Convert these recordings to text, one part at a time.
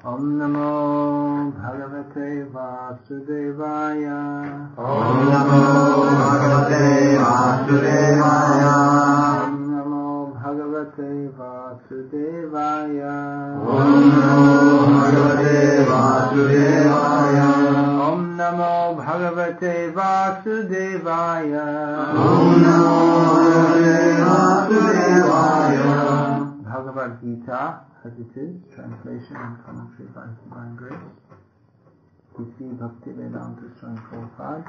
Om Namo Bhagavate Vasudevaya. Om Namo Bhagavate Vasudevaya. Om Namo Bhagavate Vasudevaya. Om Namo Bhagavate Vasudevaya. Om Namo Bhagavate Vasudevaya. Om Namo Bhagavate Vasudevaya. Bhagavad-gita, as it is, translation and commentary by His Divine Grace. We see Bhakti Vedanta Swami Prabhupada,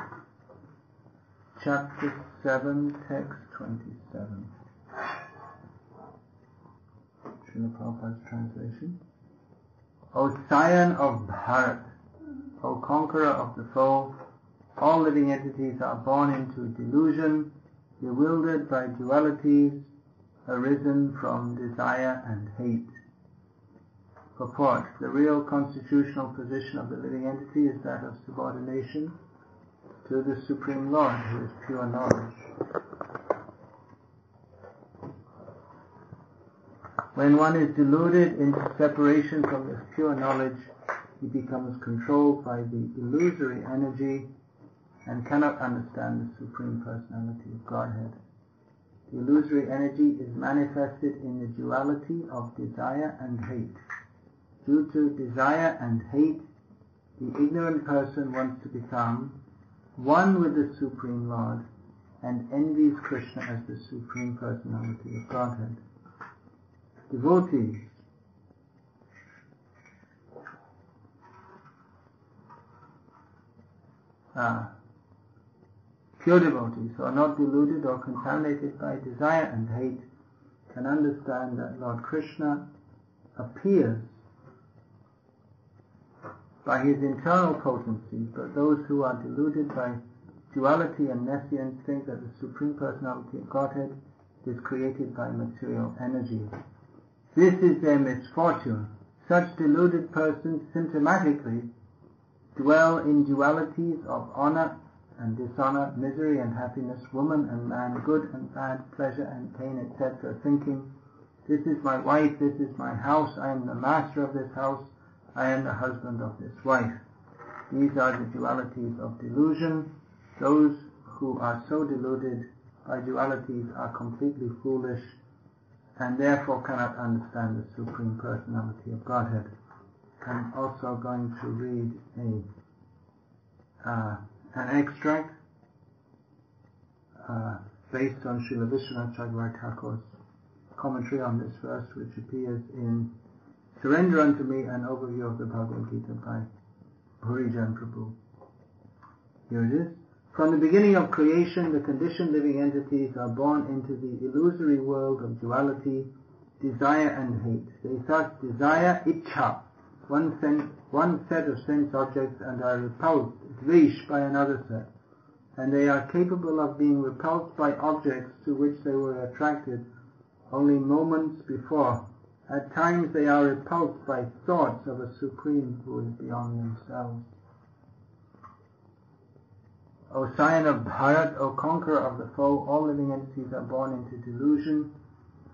chapter 7, text 27. Srila Prabhupada's translation. O scion of Bharat, O conqueror of the foe, all living entities are born into delusion, bewildered by dualities, arisen from desire and hate. Purport. The real constitutional position of the living entity is that of subordination to the Supreme Lord, who is pure knowledge. When one is deluded into separation from this pure knowledge, he becomes controlled by the illusory energy and cannot understand the Supreme Personality of Godhead. The illusory energy is manifested in the duality of desire and hate. Due to desire and hate, the ignorant person wants to become one with the Supreme Lord and envies Krishna as the Supreme Personality of Godhead. Devotees pure devotees who are not deluded or contaminated by desire and hate can understand that Lord Krishna appears by his internal potency, but those who are deluded by duality and nescience think that the Supreme Personality of Godhead is created by material energy. This is their misfortune. Such deluded persons symptomatically dwell in dualities of honor and dishonor, misery and happiness, woman and man, good and bad, pleasure and pain, etc., thinking, this is my wife, this is my house, I am the master of this house, I am the husband of this wife. These are the dualities of delusion. Those who are so deluded by dualities are completely foolish and therefore cannot understand the Supreme Personality of Godhead. I'm also going to read an extract based on Srila Vishwanath Chakravarti Thakur's commentary on this verse, which appears in Surrender Unto Me, an Overview of the Bhagavad-gita by Bhurijan Prabhu. Here it is. From the beginning of creation, the conditioned living entities are born into the illusory world of duality, desire and hate. They thus desire ichha, one set of sense objects, and are repulsed, dvesh, by another set. And they are capable of being repulsed by objects to which they were attracted only moments before. At times they are repulsed by thoughts of a Supreme who is beyond themselves. O scion of Bharat, O conqueror of the foe, all living entities are born into delusion,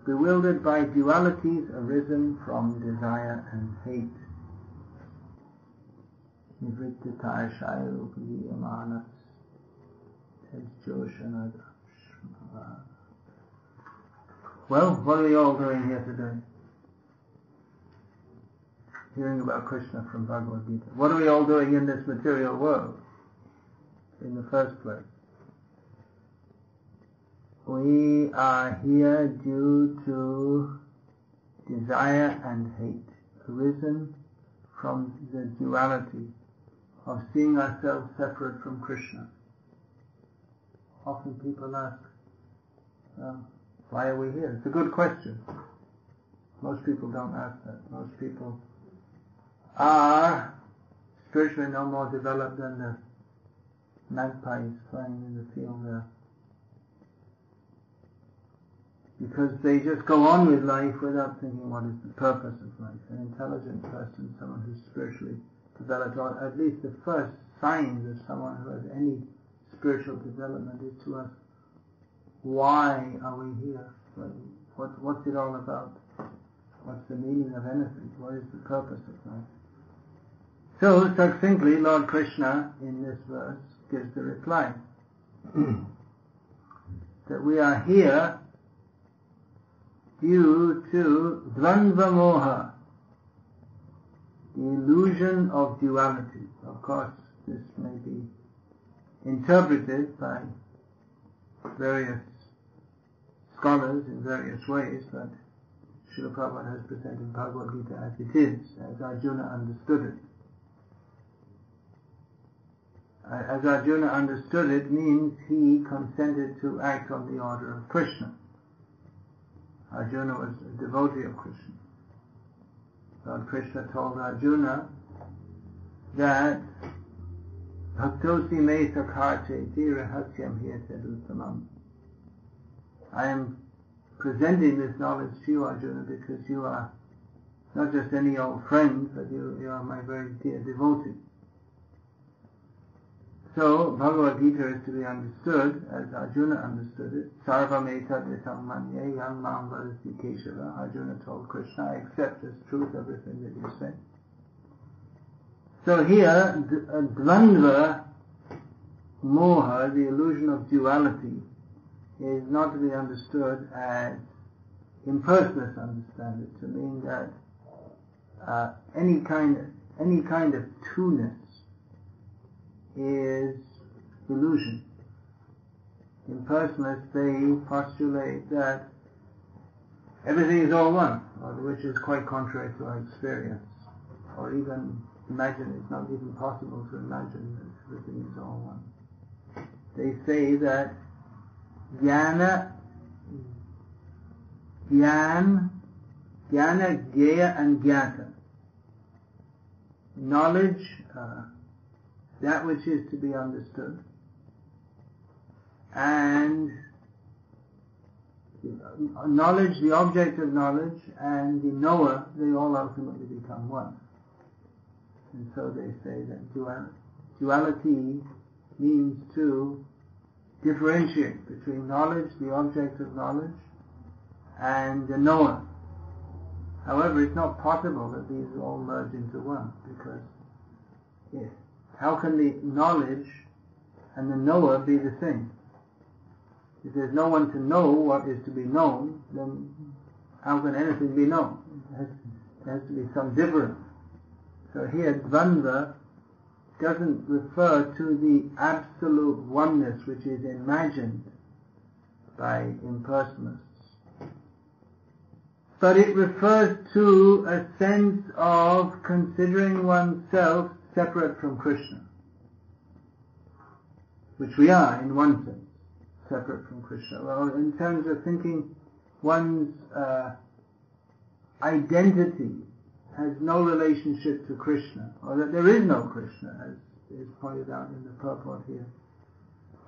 bewildered by dualities arisen from desire and hate. Well, what are we all doing here today? Hearing about Krishna from Bhagavad-gita. What are we all doing in this material world? In the first place, we are here due to desire and hate, arisen from the duality of seeing ourselves separate from Krishna. Often people ask, why are we here? It's a good question. Most people don't ask that. Most people are spiritually no more developed than the magpies flying in the field there. Because they just go on with life without thinking what is the purpose of life. An intelligent person, someone who's spiritually developed, or at least the first signs of someone who has any spiritual development, is to ask, why are we here? What's it all about? What's the meaning of anything? What is the purpose of life? So, succinctly, Lord Krishna, in this verse, gives the reply. That we are here due to Dvandva Moha, the illusion of duality. Of course, this may be interpreted by various scholars in various ways, but Srila Prabhupada has presented Bhagavad-gita as it is, as Arjuna understood it. As Arjuna understood it means he consented to act on the order of Krishna. Arjuna was a devotee of Krishna. Lord Krishna told Arjuna that Bhaktosi me sakhate rahasyam hiyatedutamam. I am presenting this knowledge to you, Arjuna, because you are not just any old friend, but you are my very dear devotee. So, Bhagavad-gita is to be understood as Arjuna understood it. Sarvam etad vitam manye yang mam vadasi Keshava. Arjuna told Krishna, I accept as truth everything that you say. So here, Dvandva Moha, the illusion of duality, is not to be understood as impersonalists understand it, to mean that any kind of two-ness is illusion. Impersonalists, they postulate that everything is all one, which is quite contrary to our experience, or even imagine. It's not even possible to imagine that everything is all one. They say that Jnana, Jnaya and Jnata, knowledge, that which is to be understood, and knowledge, the object of knowledge, and the knower, they all ultimately become one. And so they say that duality means to differentiate between knowledge, the object of knowledge, and the knower. However, it's not possible that these all merge into one, because how can the knowledge and the knower be the same? If there's no one to know what is to be known, then how can anything be known? There has to be some difference. So here, Dvandva doesn't refer to the absolute oneness which is imagined by impersonalists, but it refers to a sense of considering oneself separate from Krishna, which we are in one sense, separate from Krishna. Well, in terms of thinking one's identity has no relationship to Krishna, or that there is no Krishna, as is pointed out in the purport here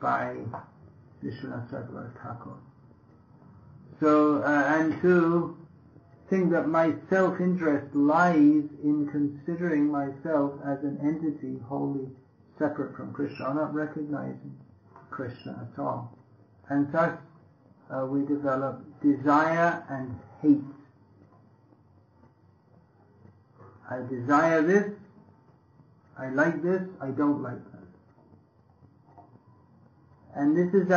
by Vishwanath Chakravarti Thakur. So, and to think that my self-interest lies in considering myself as an entity wholly separate from Krishna, or not recognizing Krishna at all. And thus we develop desire and hate. I desire this, I like this, I don't like that. And this is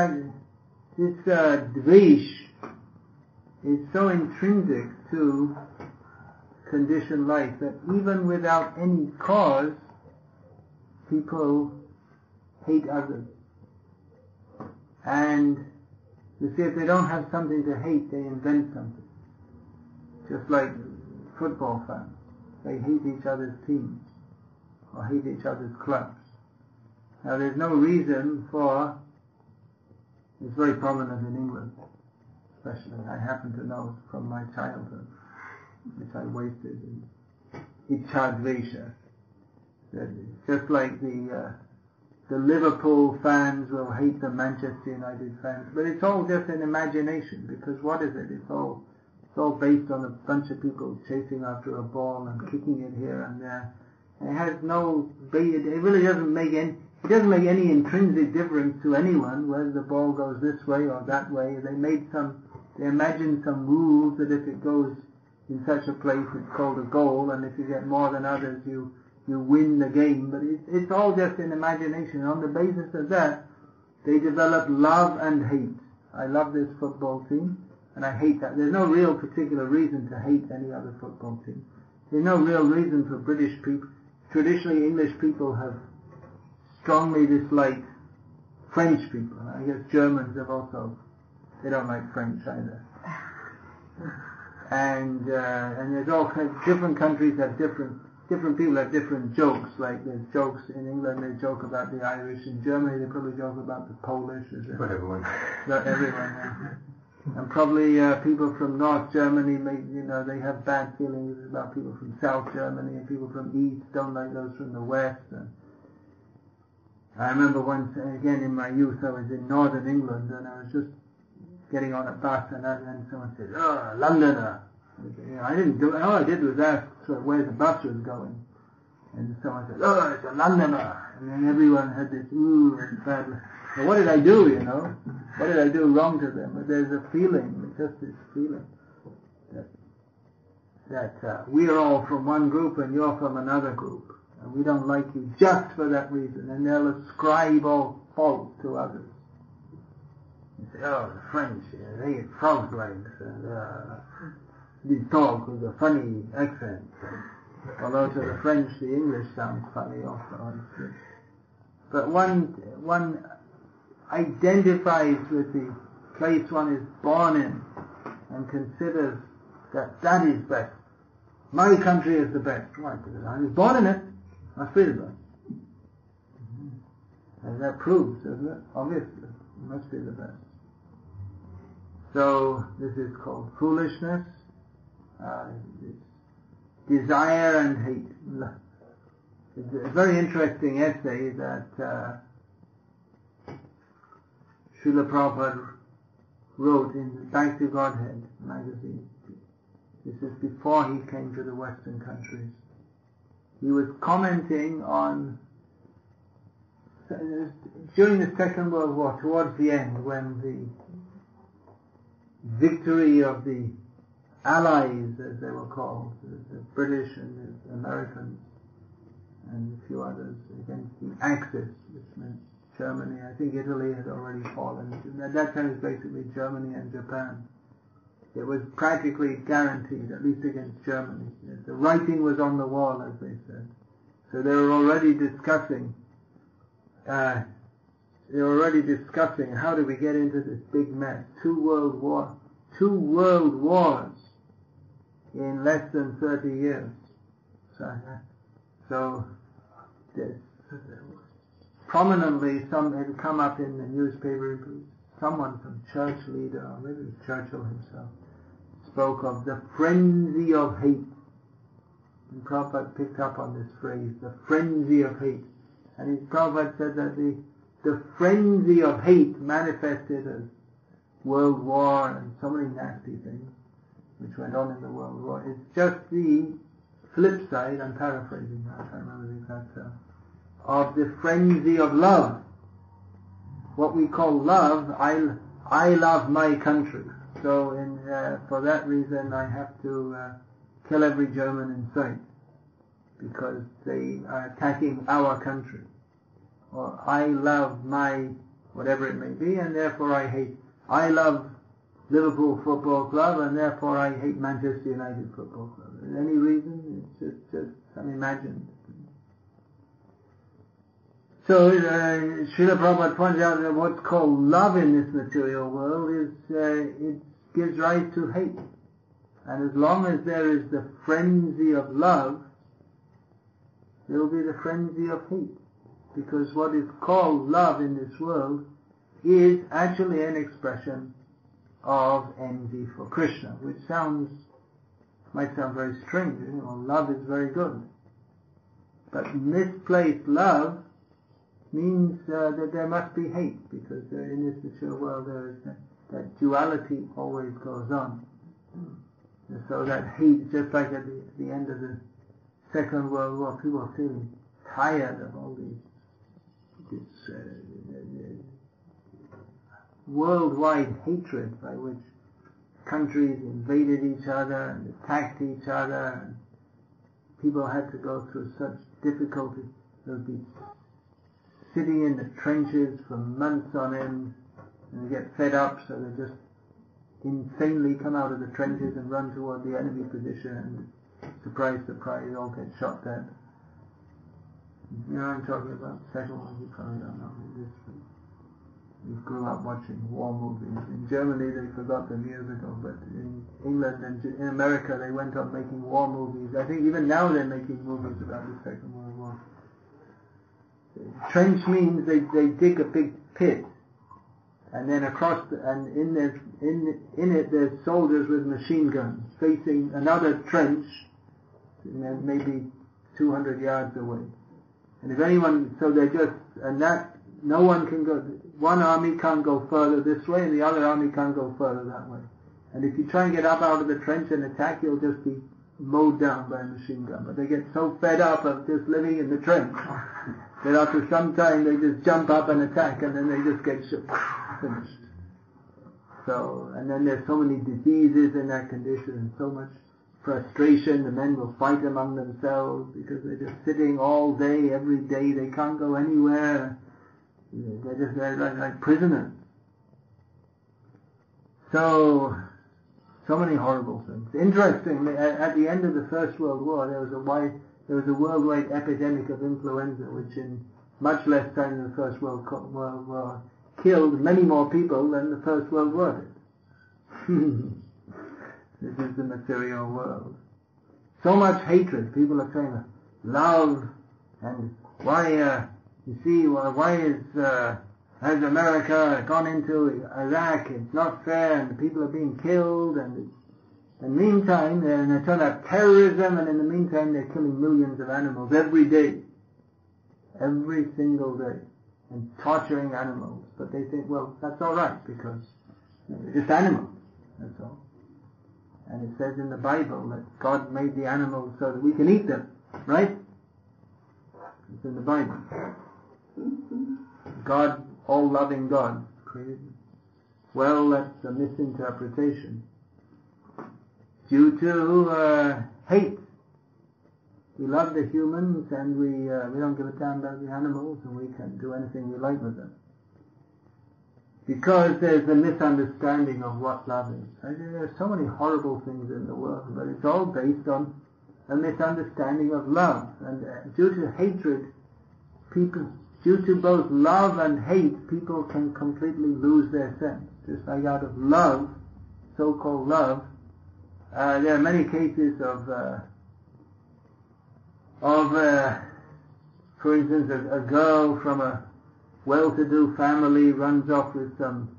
dvesh is so intrinsic to conditioned life that even without any cause, people hate others. And you see, if they don't have something to hate, they invent something. Just like football fans. They hate each other's teams, or hate each other's clubs. Now there's no reason for, it's very prominent in England, especially, I happen to know from my childhood, which I wasted in Ichadvesha. Just like the Liverpool fans will hate the Manchester United fans, but it's all just an imagination, because what is it? It's all based on a bunch of people chasing after a ball and kicking it here and there. It has no, it really doesn't make any intrinsic difference to anyone whether the ball goes this way or that way. They imagined some rules that if it goes in such a place it's called a goal, and if you get more than others you you win the game, but it's all just in imagination. On the basis of that, they develop love and hate. I love this football team, and I hate that. There's no real particular reason to hate any other football team. There's no real reason for British people. Traditionally, English people have strongly disliked French people. I guess Germans have also, they don't like French either. And there's all kinds, different countries have different people have different jokes. Like there's jokes in England, they joke about the Irish. In Germany, they probably joke about the Polish. Not everyone. Not everyone. Yeah. And probably people from North Germany, they have bad feelings about people from South Germany, and people from East don't like those from the West. And I remember once, again in my youth, I was in Northern England, and I was just getting on a bus, and then someone said, "Oh, Londoner." I didn't do it. All I did was ask where the bus was going, and someone said, "Oh, it's a Londoner," and then everyone had this ooh and bad. So what did I do? What did I do wrong to them? But there's a feeling, just this feeling that we're all from one group and you're from another group, and we don't like you just for that reason, and they'll ascribe all fault to others. You say, "Oh, the French, they eat frog legs, and they talk with a funny accent." Although to the French, the English sounds funny also. But one identifies with the place one is born in and considers that is best. My country is the best. Why? Because I was born in it. Must be the best. And that proves, doesn't it? Obviously, it must be the best. So this is called foolishness. Desire and hate. It's a very interesting essay that Srila Prabhupada wrote in the Bhakti Godhead magazine. This is before he came to the Western countries. He was commenting on, during the Second World War, towards the end, when the victory of the Allies, as they were called, the British and the Americans and a few others, against the Axis, which meant Germany. I think Italy had already fallen. At that time it was basically Germany and Japan. It was practically guaranteed, at least against Germany. The writing was on the wall, as they said. So they were already discussing how do we get into this big mess. Two world wars in less than 30 years. So prominently, some had come up in the newspaper, someone from church leader, or maybe Churchill himself, spoke of the frenzy of hate. And Prabhupada picked up on this phrase, the frenzy of hate. And Prabhupada said that the frenzy of hate manifested as World War and so many nasty things which went on in the World War. It's just the flip side, I'm paraphrasing now, I can't remember the exact term, of the frenzy of love. What we call love, I love my country. So for that reason I have to kill every German in sight because they are attacking our country. Or I love my whatever it may be, and therefore I hate. I love Liverpool Football Club, and therefore I hate Manchester United Football Club. Any reason? It's just unimagined. So Srila Prabhupada pointed out that what's called love in this material world is it gives rise to hate. And as long as there is the frenzy of love, there will be the frenzy of hate. Because what is called love in this world is actually an expression of envy for Krishna, which might sound very strange. Love is very good. But misplaced love means that there must be hate, because in this material world there is that duality always goes on. And so that hate, just like at the end of the Second World War, people are feeling tired of all this worldwide hatred by which countries invaded each other and attacked each other. people had to go through such difficulty. They would be sitting in the trenches for months on end, and they get fed up, so they just insanely come out of the trenches and run toward the enemy position, and surprise, surprise, all get shot dead. You know what I'm talking about? Second one, you probably don't know this. We grew up watching war movies. In Germany they forgot them years ago, but in England and in America they went on making war movies. I think even now they're making movies about the Second World War. Trench means they dig a big pit, and then and in it there's soldiers with machine guns facing another trench, maybe 200 yards away. And if anyone, so they just, and that, no one can go, one army can't go further this way and the other army can't go further that way. And if you try and get up out of the trench and attack, you'll just be mowed down by a machine gun. But they get so fed up of just living in the trench that after some time they just jump up and attack, and then they just get finished. So, and then there's so many diseases in that condition and so much frustration. The men will fight among themselves because they're just sitting all day, every day. They can't go anywhere. They're like prisoners. So many horrible things. Interestingly, at the end of the First World War, there was a worldwide epidemic of influenza, which in much less time than the First World War killed many more people than the First World War did. This is the material world. So much hatred. People are saying love, and why has America gone into Iraq? It's not fair, and people are being killed, and meantime they're talking about terrorism, and in the meantime they're killing millions of animals every day, every single day, and torturing animals. But they think, well, that's all right because they're just animals. That's all. And it says in the Bible that God made the animals so that we can eat them, right? It's in the Bible. God, all-loving God, created them. Well, that's a misinterpretation. Due to hate. We love the humans and we don't give a damn about the animals, and we can do anything we like with them. Because there's a misunderstanding of what love is. There are so many horrible things in the world, but it's all based on a misunderstanding of love. And due to hatred, due to both love and hate, people can completely lose their sense. Just like out of love, so-called love, there are many cases of for instance, a girl from a well-to-do family runs off with some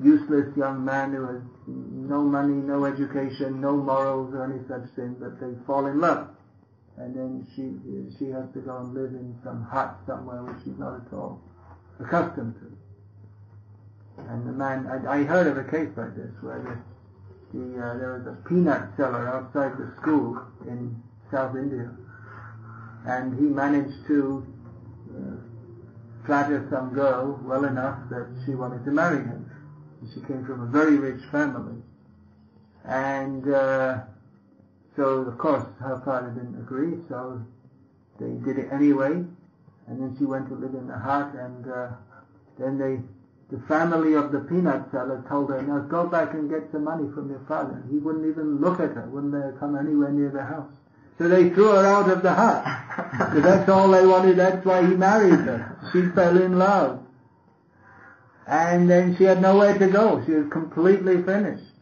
useless young man who has no money, no education, no morals or any such thing, but they fall in love. And then she has to go and live in some hut somewhere which she's not at all accustomed to. And the man, I heard of a case like this where there was a peanut seller outside the school in South India, and he managed to flatter some girl well enough that she wanted to marry him. She came from a very rich family, and so of course her father didn't agree, so they did it anyway, and then she went to live in the hut, and then the family of the peanut seller told her, now go back and get some money from your father. And he wouldn't even look at her, wouldn't let her come anywhere near the house. So they threw her out of the hut. So that's all they wanted, that's why he married her. She fell in love. And then she had nowhere to go. She was completely finished.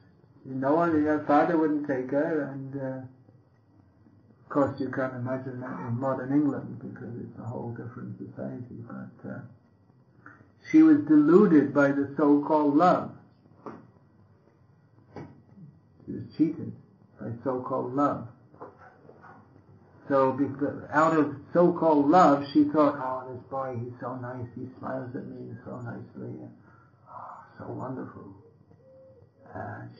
No one, her father wouldn't take her, and of course you can't imagine that in modern England because it's a whole different society, but she was deluded by the so-called love. She was cheated by so-called love. So out of so-called love, she thought, oh, this boy, he's so nice, he smiles at me so nicely, oh, so wonderful.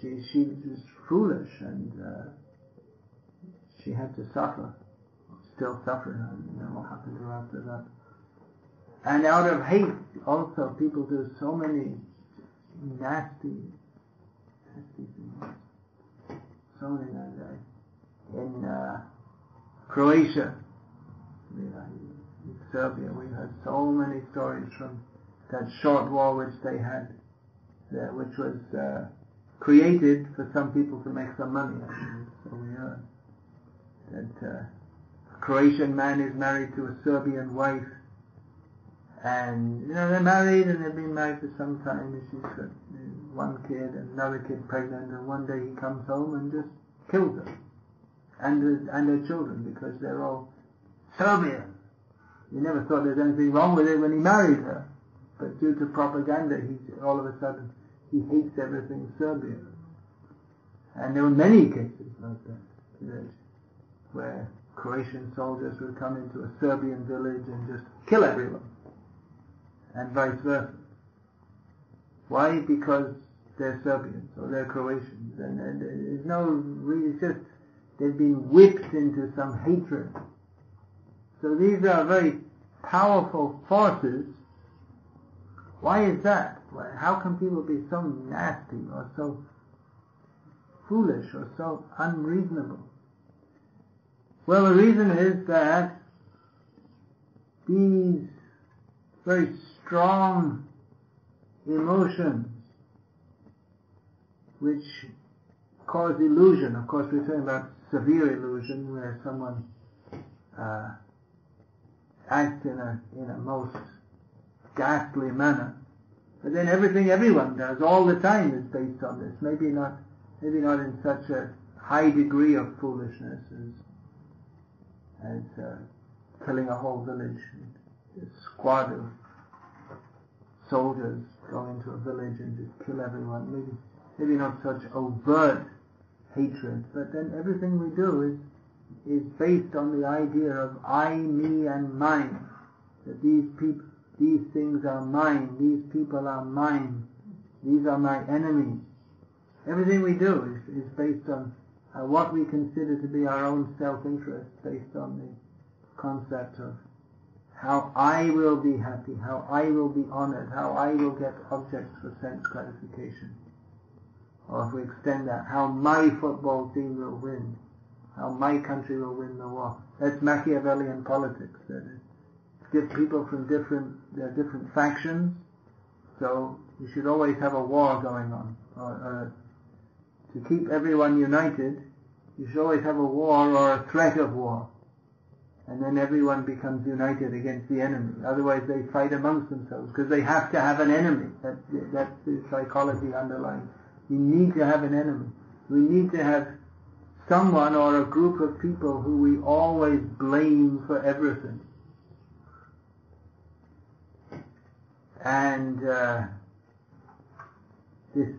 She was foolish, and she had to suffer, still suffering, and then what happened to her after that. And out of hate, also, people do so many nasty things. So many Croatia, Serbia, we heard so many stories from that short war which they had there, which was created for some people to make some money. So we heard that a Croatian man is married to a Serbian wife, and they're married and they've been married for some time, and she's got one kid and another kid pregnant, and one day he comes home and just kills her and their children because they're all Serbian. He never thought there's anything wrong with it when he married her, but due to propaganda, all of a sudden he hates everything Serbian. And there were many cases like that, where Croatian soldiers would come into a Serbian village and just kill everyone, and vice versa. Why? Because they're Serbians or they're Croatians, and there's no, it's just they've been whipped into some hatred. So these are very powerful forces. Why is that? How can people be so nasty or so foolish or so unreasonable? Well, the reason is that these very strong emotions which cause illusion, of course we're talking about severe illusion where someone acts in a most ghastly manner, but then everything everyone does all the time is based on this. Maybe not in such a high degree of foolishness as killing a whole village. A squad of soldiers go into a village and just kill everyone. Maybe not such overt hatred, but then everything we do is based on the idea of I, me, and mine. That these things are mine, these people are mine, these are my enemies. Everything we do is based on what we consider to be our own self-interest, based on the concept of how I will be happy, how I will be honored, how I will get objects for sense gratification. Or if we extend that, how my football team will win, how my country will win the war. That's Machiavellian politics. That is, give people from different factions, so you should always have a war going on. Or to keep everyone united, you should always have a war or a threat of war. And then everyone becomes united against the enemy. Otherwise they fight amongst themselves, because they have to have an enemy. That's the psychology underlying. You need to have an enemy. We need to have someone or a group of people who we always blame for everything. And this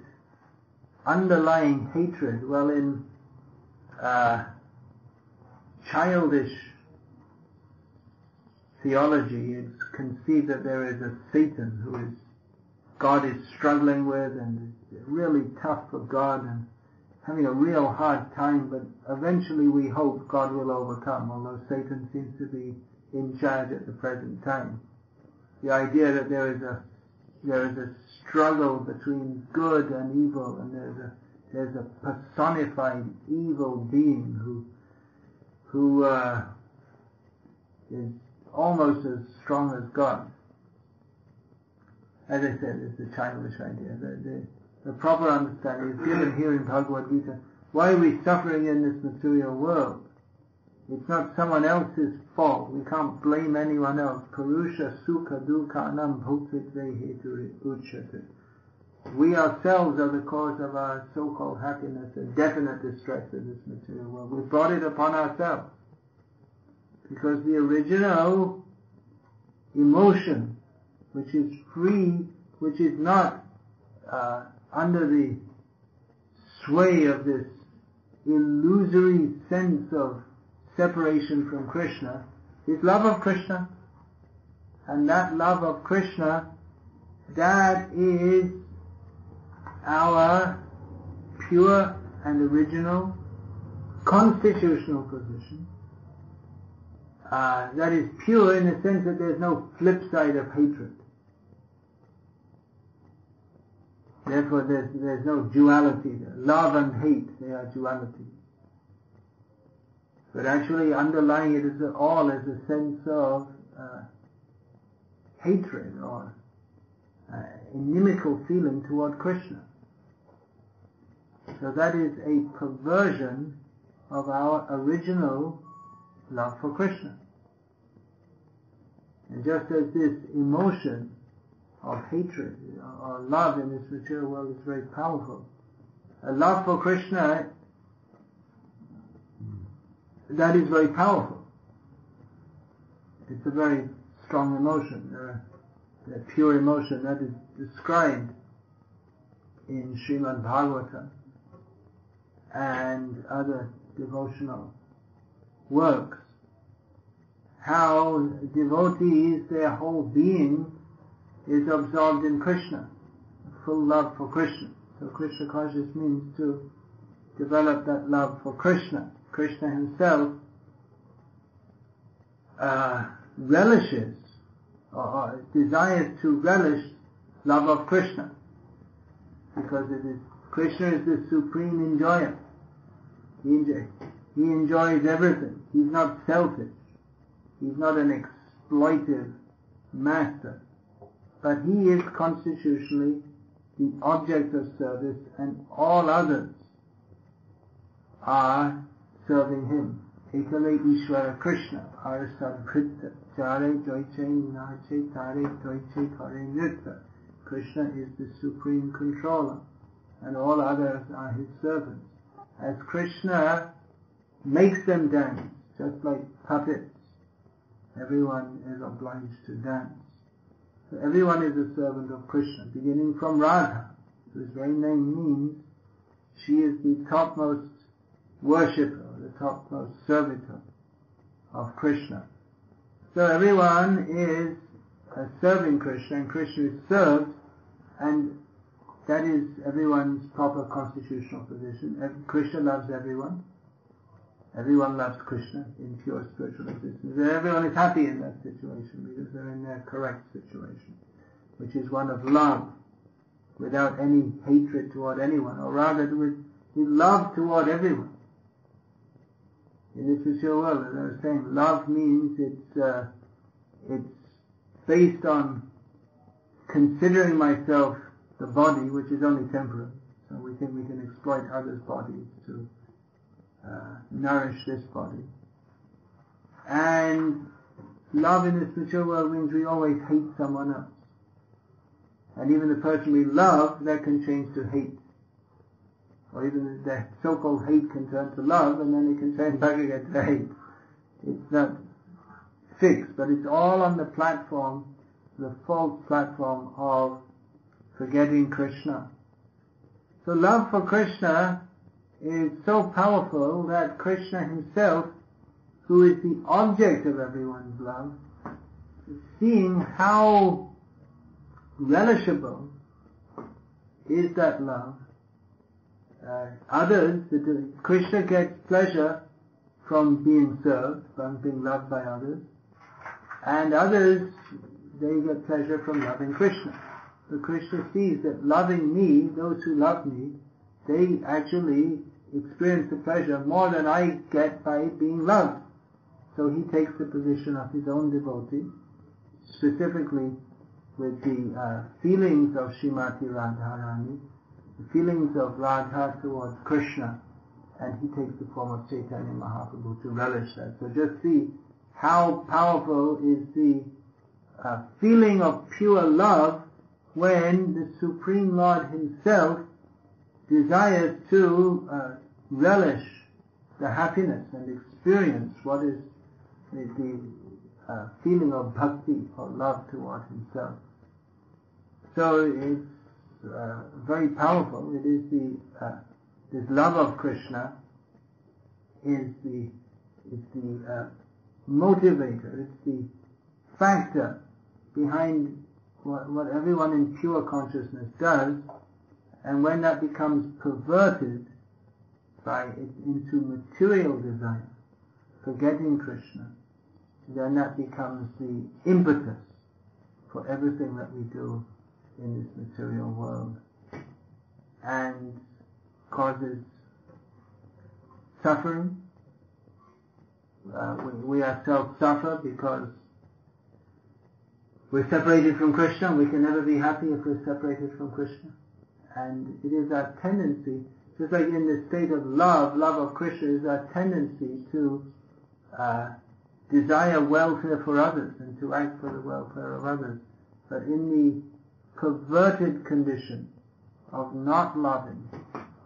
underlying hatred, well, in childish theology, it's conceived that there is a Satan who God is struggling with and is really tough for God and having a real hard time, but eventually we hope God will overcome, although Satan seems to be in charge at the present time. The idea that there is a struggle between good and evil, and there's a personified evil being who is almost as strong as God. As I said, it's a childish idea. The proper understanding is given here in Bhagavad-gita. Why are we suffering in this material world? It's not someone else's fault. We can't blame anyone else. Purusha sukha dukhanam bhukvidve hetu uchyate. We ourselves are the cause of our so-called happiness and definite distress in this material world. We brought it upon ourselves. Because the original emotion, which is free, which is not under the sway of this illusory sense of separation from Krishna, is love of Krishna. And that love of Krishna, that is our pure and original constitutional position. That is pure in the sense that there's no flip side of hatred. Therefore there's no duality there. Love and hate, they are duality. But actually underlying it is all as a sense of hatred or inimical feeling toward Krishna. So that is a perversion of our original love for Krishna. And just as this emotion of hatred or love in this material world is very powerful, a love for Krishna, that is very powerful. It's a very strong emotion, a pure emotion that is described in Srimad Bhagavatam and other devotional works. How devotees, their whole being is absorbed in Krishna, full love for Krishna. So Krishna consciousness means to develop that love for Krishna. Krishna himself relishes or desires to relish love of Krishna, because Krishna is the supreme enjoyer. He enjoys everything. He's not selfish. He's not an exploitive master. But he is constitutionally the object of service, and all others are serving him. Ekale Ishvara Krishna, Arasad Kritta, Jare Joiche Nache Tare Joiche Kare Nirta. Krishna is the supreme controller, and all others are his servants. As Krishna makes them dance, just like puppets, everyone is obliged to dance. So everyone is a servant of Krishna, beginning from Radha, whose very name means she is the topmost worshipper, the topmost servitor of Krishna. So everyone is serving Krishna, and Krishna is served, and that is everyone's proper constitutional position. Krishna loves everyone. Everyone loves Krishna in pure spiritual existence. And everyone is happy in that situation because they're in their correct situation, which is one of love, without any hatred toward anyone, or rather with love toward everyone. In this material world, as I was saying, love means it's based on considering myself the body, which is only temporary. So we think we can exploit others' bodies to nourish this body. And love in this material world means we always hate someone else. And even the person we love, that can change to hate. Or even the so-called hate can turn to love, and then it can turn back again to hate. It's not fixed, but it's all on the platform, the false platform of forgetting Krishna. So love for Krishna is so powerful that Krishna himself, who is the object of everyone's love, seeing how relishable is that love, Krishna gets pleasure from being served, from being loved by others, and others, they get pleasure from loving Krishna. So Krishna sees that loving me, those who love me, they actually experience the pleasure more than I get by being loved. So he takes the position of his own devotee, specifically with the feelings of Srimati Radharani, the feelings of Radha towards Krishna, and he takes the form of Chaitanya Mahaprabhu to relish that. So just see how powerful is the feeling of pure love when the Supreme Lord himself desires to relish the happiness and experience what is the feeling of bhakti or love toward himself. So it's very powerful. It is this love of Krishna is the motivator. It's the factor behind what everyone in pure consciousness does, and when that becomes perverted into material desire, forgetting Krishna, then that becomes the impetus for everything that we do in this material world, and causes suffering we ourselves suffer because we're separated from Krishna. We can never be happy if we're separated from Krishna. And it is our tendency, just like in the state of love of Krishna is our tendency to desire welfare for others and to act for the welfare of others. But in the perverted condition of not loving,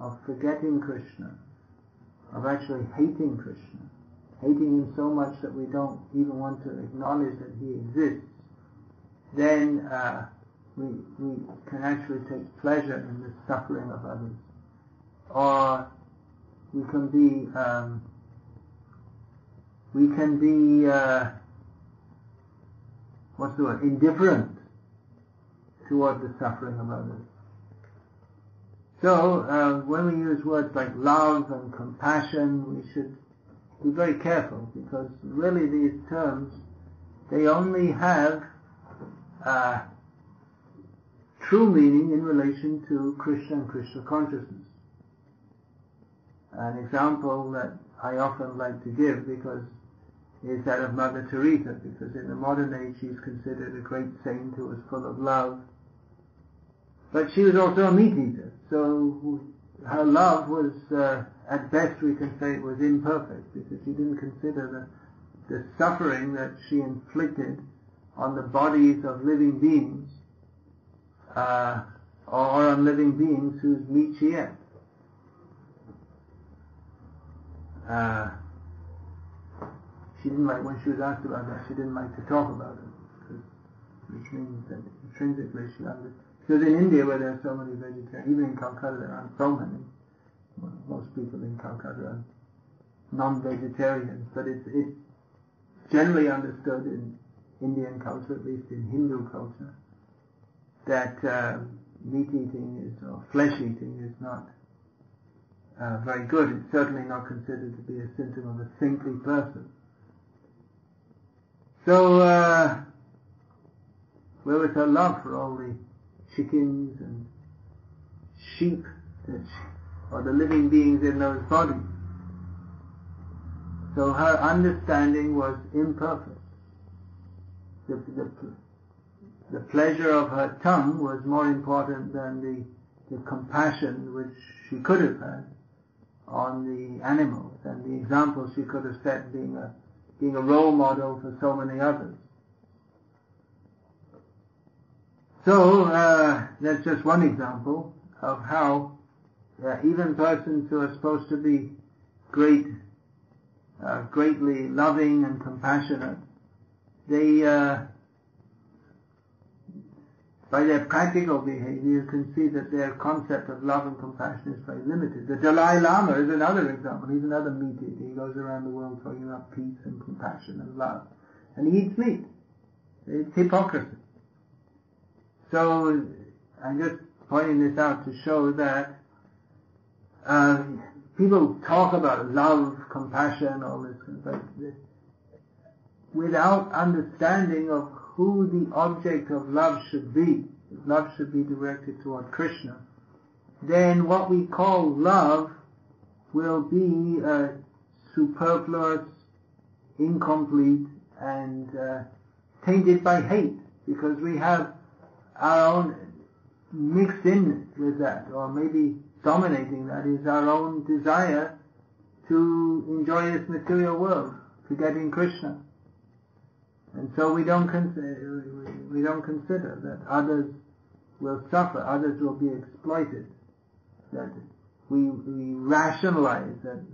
of forgetting Krishna, of actually hating Krishna, hating him so much that we don't even want to acknowledge that he exists, then we can actually take pleasure in the suffering of others. Or we can be indifferent toward the suffering of others. So when we use words like love and compassion, we should be very careful, because really these terms, they only have true meaning in relation to Krishna and Krishna consciousness. An example that I often like to give is that of Mother Teresa, because in the modern age she's considered a great saint who was full of love. But she was also a meat eater, so her love was, at best we can say it was imperfect, because she didn't consider the suffering that she inflicted on the bodies of living beings, or on living beings whose meat she ate. She didn't like, when she was asked about that, she didn't like to talk about it, which means that intrinsically she understood. Because in India, where there are so many vegetarians, even in Calcutta there aren't so many. Most people in Calcutta are non-vegetarians, but it's generally understood in Indian culture, at least in Hindu culture, that meat eating or flesh eating is not very good. It's certainly not considered to be a symptom of a saintly person. So, where was her love for all the chickens and sheep or the living beings in those bodies? So her understanding was imperfect. The pleasure of her tongue was more important than the compassion which she could have had on the animals, and the example she could have set being a role model for so many others. So that's just one example of how even persons who are supposed to be greatly loving and compassionate, they by their practical behavior you can see that their concept of love and compassion is very limited. The Dalai Lama is another example. He's another meat eater. He goes around the world talking about peace and compassion and love, and he eats meat. It's hypocrisy. So I'm just pointing this out to show that people talk about love, compassion, all this, but without understanding of who the object of love should be. If love should be directed toward Krishna, then what we call love will be superfluous, incomplete, and tainted by hate, because we have our own mixed in with that, or maybe dominating that is our own desire to enjoy this material world, forgetting Krishna. And so we don't consider that others will suffer, others will be exploited, that we rationalize that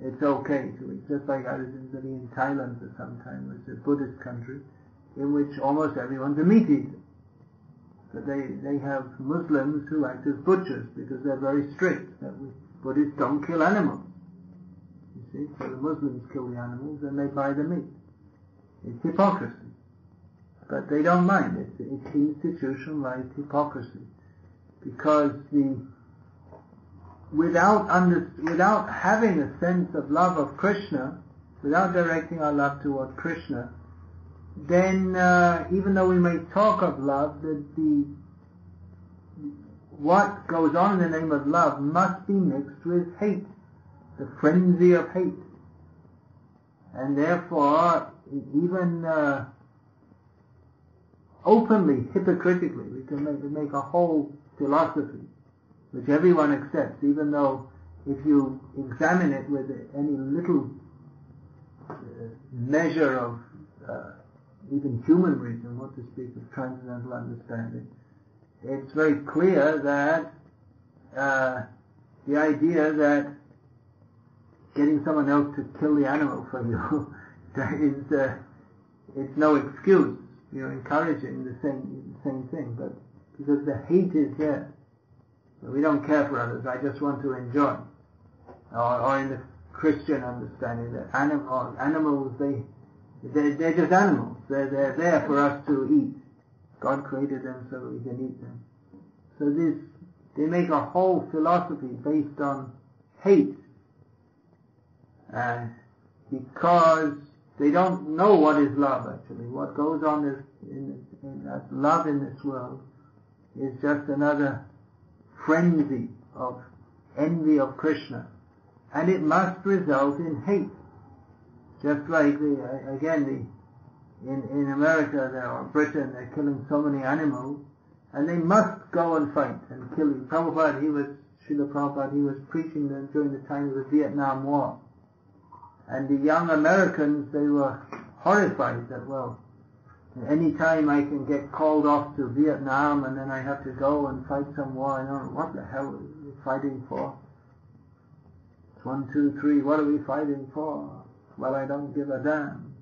it's okay to eat, just like I was in Thailand for some time, which is a Buddhist country, in which almost everyone's a meat eater. But they have Muslims who act as butchers because they're very strict, that Buddhists don't kill animals. You see, so the Muslims kill the animals and they buy the meat. It's hypocrisy. But they don't mind it. It's institutionalized hypocrisy. Because without having a sense of love of Krishna, without directing our love toward Krishna, then even though we may talk of love, what goes on in the name of love must be mixed with hate, the frenzy of hate. And therefore, even openly, hypocritically, we can make a whole philosophy which everyone accepts, even though if you examine it with any little measure of even human reason, what to speak of transcendental understanding, it's very clear that the idea that getting someone else to kill the animal for you it's no excuse. You're encouraging the same thing, but because the hate is there. We don't care for others, I just want to enjoy. Or in the Christian understanding that animals, they're just animals. They're there for us to eat. God created them so we can eat them. So they make a whole philosophy based on hate. Because they don't know what is love actually. What goes on as love in this world is just another frenzy of envy of Krishna. And it must result in hate. Just like in America or Britain, they're killing so many animals, and they must go and fight and kill you. Srila Prabhupada, he was preaching them during the time of the Vietnam War. And the young Americans, they were horrified that, well, any time I can get called off to Vietnam and then I have to go and fight some war, I don't know what the hell are we fighting for? 1, 2, 3, what are we fighting for? Well, I don't give a damn.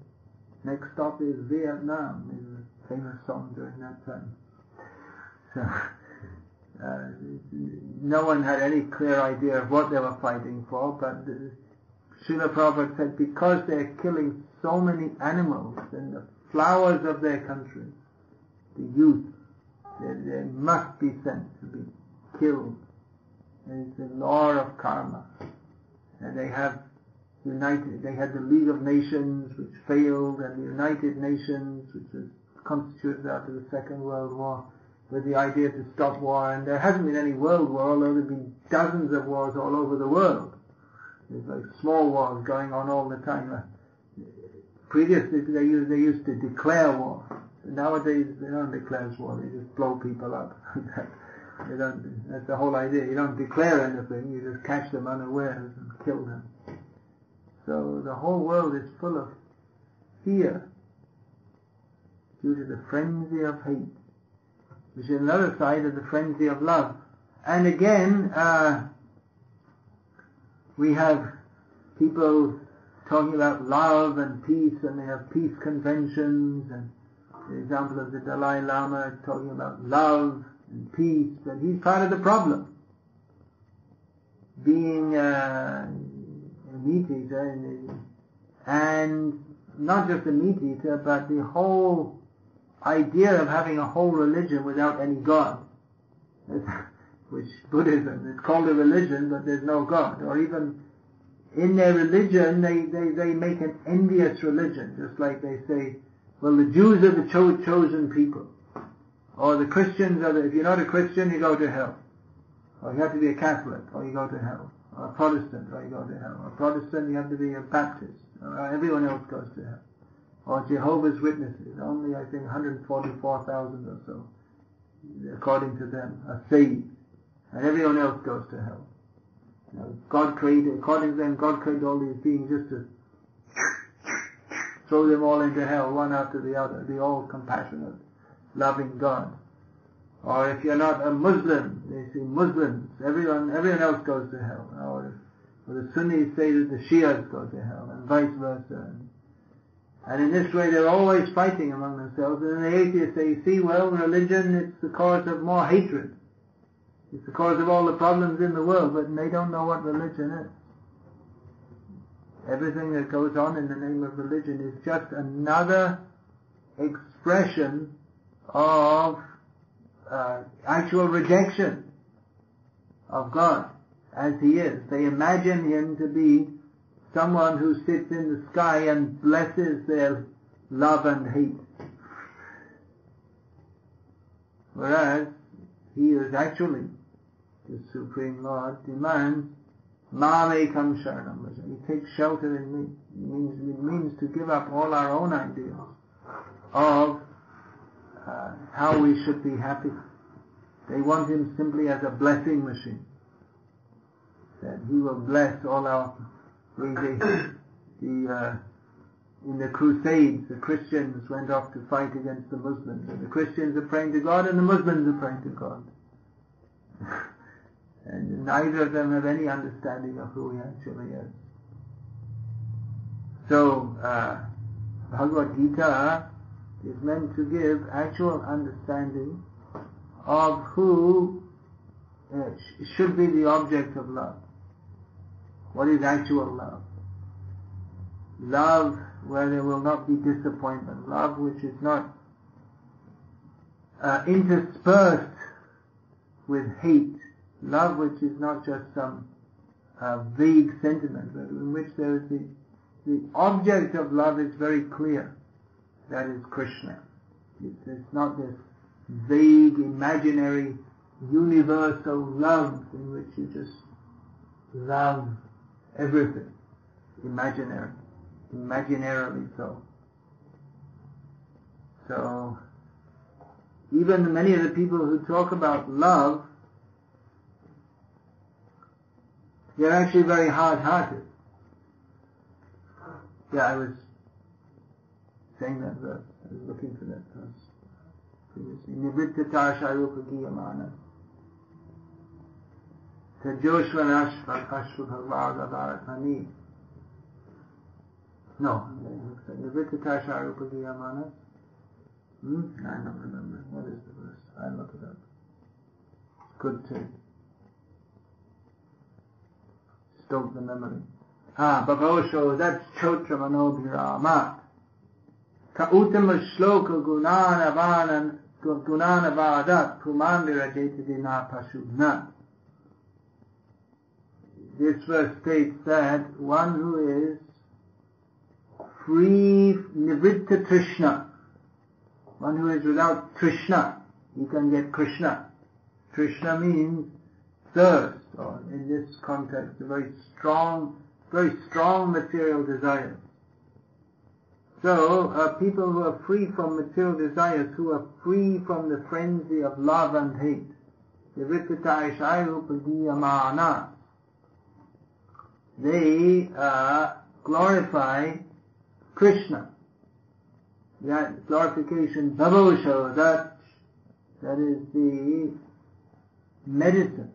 Next stop is Vietnam, is a famous song during that time. So, no one had any clear idea of what they were fighting for, but Srila Prabhupada said because they're killing so many animals and the flowers of their country, the youth, they must be sent to be killed. It's the law of karma. And they have the League of Nations which failed, and the United Nations which was constituted after the Second World War with the idea to stop war, and there hasn't been any world war, although there have been dozens of wars all over the world. There's like small wars going on all the time. Previously they used to declare war. Nowadays they don't declare war, they just blow people up. That's the whole idea. You don't declare anything, you just catch them unawares and kill them. So the whole world is full of fear due to the frenzy of hate, which is another side of the frenzy of love. And again, we have people talking about love and peace, and they have peace conventions, and the example of the Dalai Lama talking about love and peace, but he's part of the problem. Being a meat eater, and not just a meat eater, but the whole idea of having a whole religion without any God, which Buddhism, it's called a religion, but there's no God. Or even in their religion, they make an envious religion, just like they say, well, the Jews are the chosen people. Or the Christians are if you're not a Christian, you go to hell. Or you have to be a Catholic, or you go to hell. Or a Protestant, or you go to hell. Or a Protestant, you have to be a Baptist. Or everyone else goes to hell. Or Jehovah's Witnesses, only I think 144,000 or so, according to them, are saved. And everyone else goes to hell. According to them, God created all these beings just to throw them all into hell, one after the other, the all compassionate, loving God. Or if you're not a Muslim, they say Muslims, everyone else goes to hell. Or the Sunnis say that the Shias go to hell, and vice versa. And in this way they're always fighting among themselves. And the atheists say, see, well, religion, it's the cause of more hatred. It's the cause of all the problems in the world, but they don't know what religion is. Everything that goes on in the name of religion is just another expression of actual rejection of God as He is. They imagine Him to be someone who sits in the sky and blesses their love and hate. Whereas He is actually, the Supreme Lord demands Mamekam sharanam vraja. We take shelter in me. It means to give up all our own ideals of how we should be happy. They want him simply as a blessing machine. That he will bless all our... in the Crusades, the Christians went off to fight against the Muslims. And the Christians are praying to God and the Muslims are praying to God. And neither of them have any understanding of who he actually is. So, Bhagavad-gita is meant to give actual understanding of who should be the object of love. What is actual love? Love where there will not be disappointment. Love which is not interspersed with hate. Love which is not just some vague sentiment, but in which there is the object of love is very clear. That is Krishna. It's not this vague, imaginary, universal love in which you just love everything. Imaginarily so. So, even many of the people who talk about love, they're actually very hard-hearted. Yeah, I was saying that verse. I was looking for that verse previously. Nibrittata sharupagiyamana Tajoshvanashvabhagavaratmani. No. Nibrittata sharupagiyamana. I don't remember. What is the verse? I'll look it up. It's good to stoke the memory. Bhavosho, that's Chotra Manobhirama. Ka Uttama Shloka Gunana Vadat Pumandira Jetadina Pashubna. This verse states that one who is free Nivritta Trishna, one who is without Trishna, he can get Krishna. Trishna means thirst, or in this context, a very strong material desires. So, people who are free from material desires, who are free from the frenzy of love and hate, they glorify Krishna. That glorification, Bhavosho, that is the medicine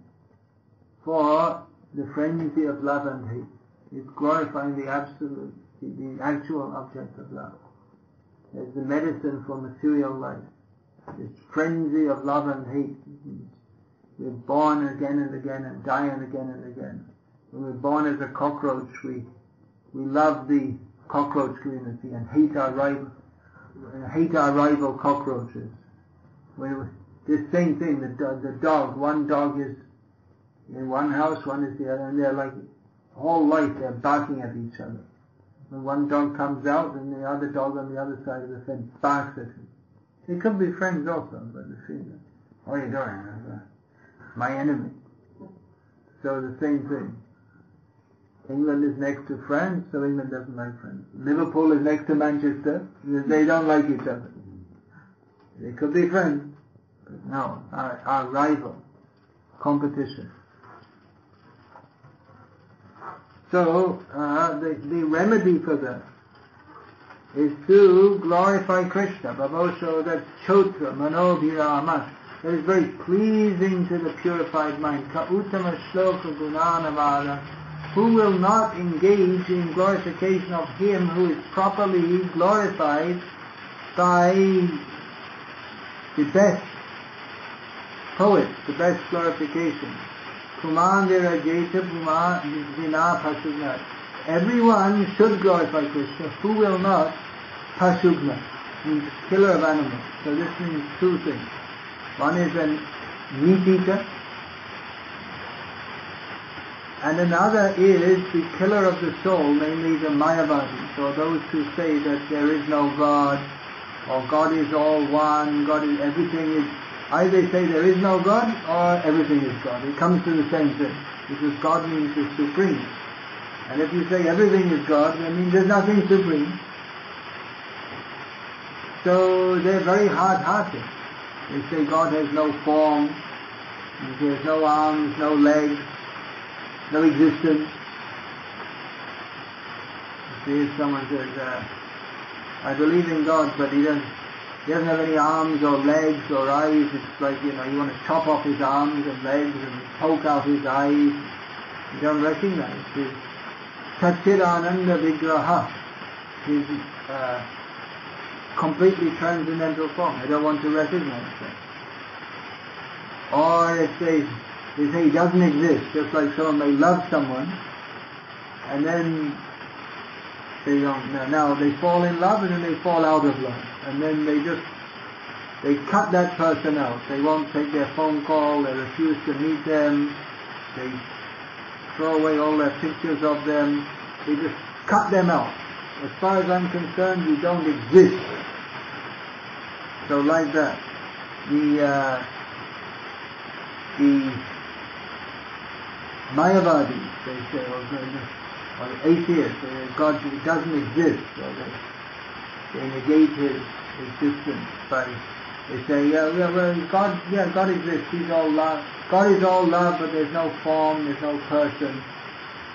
for the frenzy of love and hate. It's glorifying the absolute, the actual object of love. It's the medicine for material life. This frenzy of love and hate. We're born again and again and dying again and again. When we're born as a cockroach, we love the cockroach community and hate our rival cockroaches. This same thing, the dog, one dog is in one house, one is the other, and they're like, whole life they're barking at each other. When one dog comes out, and the other dog on the other side of the fence barks at him. They could be friends also, but the same. What are you doing? My enemy. So the same thing. England is next to France, so England doesn't like France. Liverpool is next to Manchester, they don't like each other. They could be friends, but no, our rival, competition. So, the remedy for that is to glorify Krishna. Bhavosho, that's Chotra, Manobhirama. That is very pleasing to the purified mind. Ka Uttama Shloka Gunanavada. Who will not engage in glorification of him who is properly glorified by the best poet, the best glorification. Kumandira Jeta Puma Vina Pasugna. Everyone should glorify Krishna. Who will not? Pasugna means killer of animals. So this means two things. One is a meat eater, and another is the killer of the soul, namely the Mayavadis, or those who say that there is no God, or God is all one, God is everything is Either they say there is no God or everything is God. It comes to the same thing. Because God means the supreme. And if you say everything is God, I mean there's nothing supreme. So they're very hard-hearted. They say God has no form, He has no arms, no legs, no existence. See, if someone says, I believe in God, but He doesn't have any arms or legs or eyes. It's like, you want to chop off His arms and legs and poke out His eyes. You don't recognize His Satchidananda Vigraha, His completely transcendental form. I don't want to recognize that. Or if they say He doesn't exist, just like someone may love someone, and then they don't. Now they fall in love and then they fall out of love, and then they cut that person out. They won't take their phone call. They refuse to meet them. They throw away all their pictures of them. They just cut them out. As far as I'm concerned, you don't exist. So like that, the Mayavadis, they say, or the atheists, God doesn't exist, or they negate His existence by, they say, God exists, He's all love. God is all love, but there's no form, there's no person.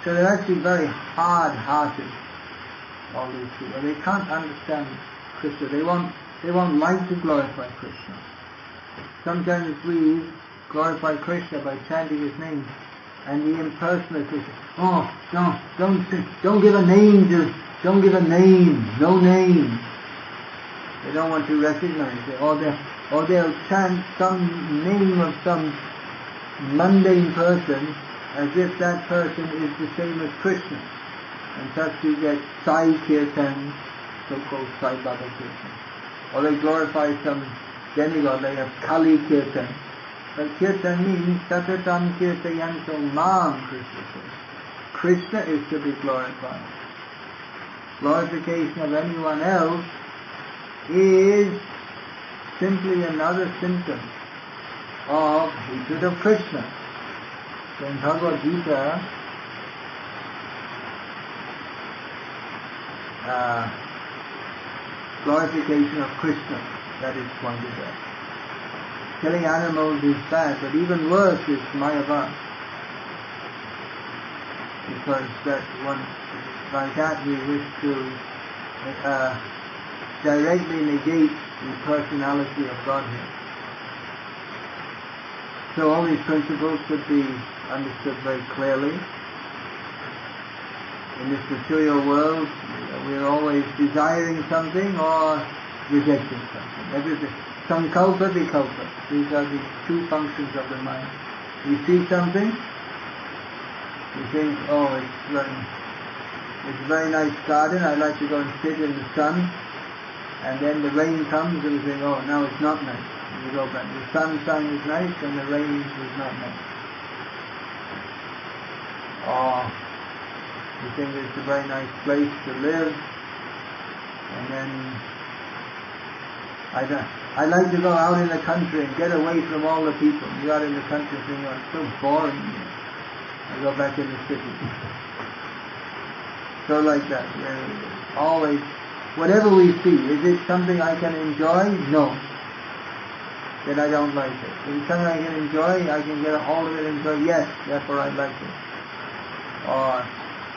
So they're actually very hard-hearted, all these people. They can't understand Krishna. They won't like to glorify Krishna. Sometimes we glorify Krishna by chanting His name, and the impersonators say, don't give a name, don't give a name, no name. They don't want to recognize it, or they'll chant some name of some mundane person as if that person is the same as Krishna. And thus you get Sai Kirtan, so-called Sai Baba Kirtan. Or they glorify some demigod, they have Kali Kirtan. But Kirtan means Satatam Kirtayanto Mam, Krishna says. Krishna is to be glorified. Glorification of anyone else is simply another symptom of hatred of Krishna. So in Bhagavad-gita, glorification of Krishna, that is pointed out. Killing animals is bad, but even worse is Mayavad. Because that one, by that we wish to directly negate the personality of Godhead. So all these principles should be understood very clearly. In this material world, we are always desiring something or rejecting something. Everything. Sankalpa, vikalpa. These are the two functions of the mind. We see something, we think, it's a very nice garden, I'd like to go and sit in the sun. And then the rain comes and we think, now it's not nice. And we go back. The sunshine is nice and the rain is not nice. Or we think it's a very nice place to live, and then I'd like to go out in the country and get away from all the people. You out in the country thinking, it's so boring here. I go back in the city. So like that. Always, whatever we see, is it something I can enjoy? No. Then I don't like it. If it's something I can enjoy, I can get a hold of it and enjoy, yes, therefore I like it. Or,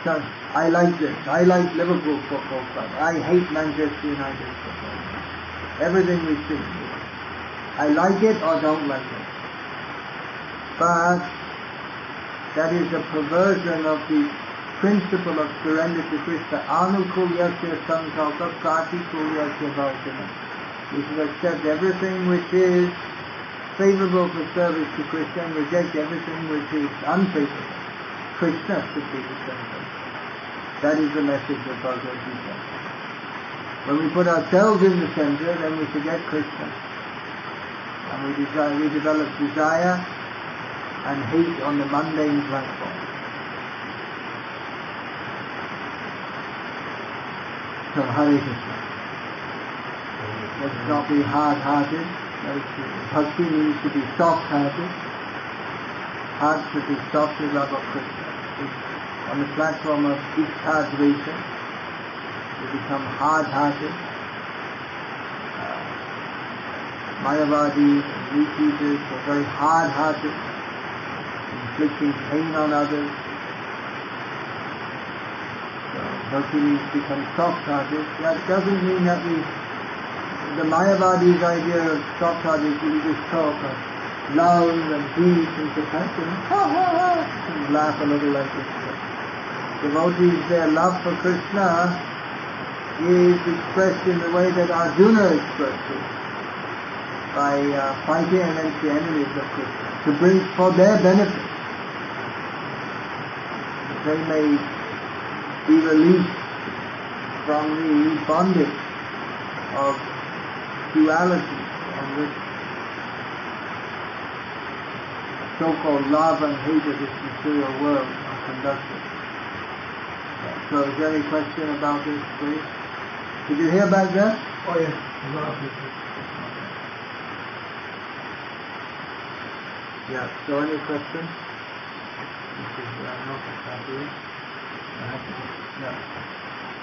so, I like this. I like Liverpool Football Club. I hate Manchester United Football Club. Everything we see. I like it or don't like it. But that is a perversion of the principle of surrender to Krishna. Anukulyasya sankalpa pratikulyasya bhavana. We should accept everything which is favorable for service to Krishna and reject everything which is unfavorable. Krishna should be the center. That is the message of Bhagavad-gita. When we put ourselves in the center, then we forget Krishna. And we develop desire and hate on the mundane platform. So Hare Krishna. Let's not be hard-hearted. Bhakti means to be soft-hearted. Heart should be soft with love of Krishna. On the platform of Vikasa, you become hard-hearted. Mayavadis and Repeaters are very hard-hearted, inflicting pain on others. So Bhakti means to become soft-hearted. That doesn't mean that the Mayavadi's idea of soft-hearted is really just talk of love and peace and compassion. And laugh a little like this. Devotees, their love for Krishna is expressed in the way that Arjuna expressed it, by fighting against the enemies of Krishna, to bring for their benefit, that they may be released from the bondage of duality on which so-called love and hate of this material world are conducted. So is there any question about this, please? Did you hear back there? Oh yes. Yeah, so any questions?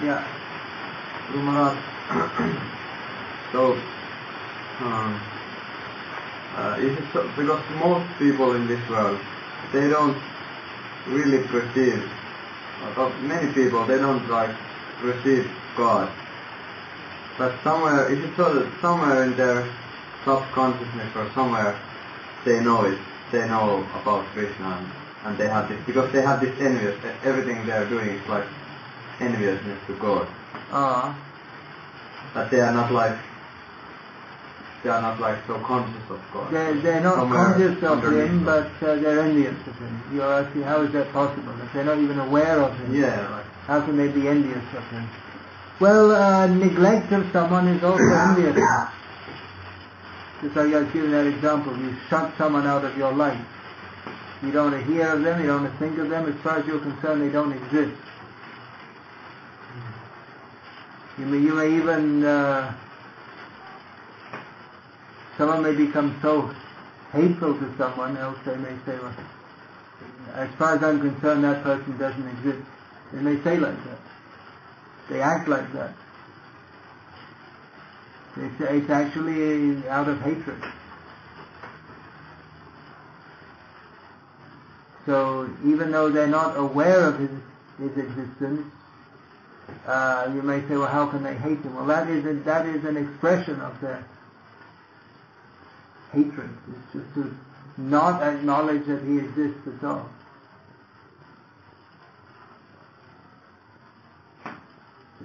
Yeah. Maharaj, so, is it so, because most people in this world, they don't really perceive, or many people, they don't perceive God. But somewhere, is it so that somewhere in their subconsciousness or somewhere, they know it, they know about Krishna, and they have this, because they have this envious, everything they are doing is like enviousness to God. That they are not so conscious of God. They're not conscious of Him, but they're envious of Him. You're asking, how is that possible? If they're not even aware of Him, how can they be envious of Him? Well, neglect of someone is also envious. Just like I was giving that example, you shut someone out of your life. You don't want to hear of them, you don't want to think of them. As far as you're concerned, they don't exist. You may even, someone may become so hateful to someone else, they may say, well, as far as I'm concerned, that person doesn't exist. They may say like that. They act like that. They say it's actually out of hatred. So even though they're not aware of his existence, you may say, well, how can they hate him? Well, that is an expression of their hatred. It's just to not acknowledge that he exists at all.